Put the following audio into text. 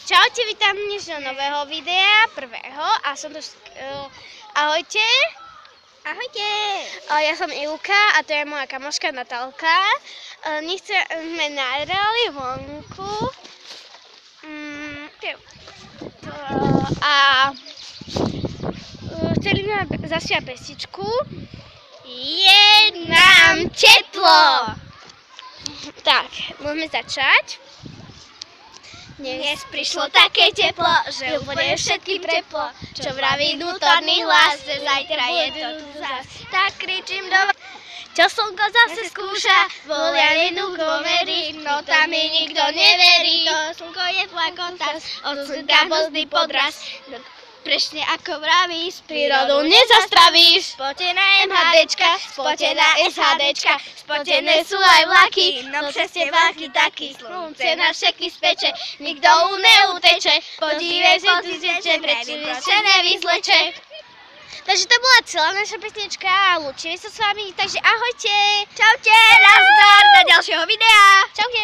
Čaute, vítam dnešného nového videa, prvého, a som tu... ahojte. Ahojte. Ja som Ivka a to je moja kamoška Natálka. Sme nahrali vonku. A chceli sme zaspievať pesničku. Je nám teplo. Tak, môžeme začať. Dnes prišlo také teplo, že úplne všetkým teplo, čo vraví vnútorný hlas, že zajtra je to tu zas. Tak kričím do vás, čo slnko zase skúša, volia jednoducho verí, no tam mi nikto neverí. To slnko je flakotas, od slnka bozdy podraz. Presne ako vravíš, prírodu nezastravíš. Spotená MHDčka, spotená SHDčka, spotené sú aj vlaky, no presne vlaky taký. Slunce na všetky speče, nikto neuteče. Podívej sa, tu zveče, prečo nevyzleče. Takže to bola celá naša pesnička a lúčime sa s vami, takže ahojte. Čaute, nazdar do ďalšieho videa. Čaute.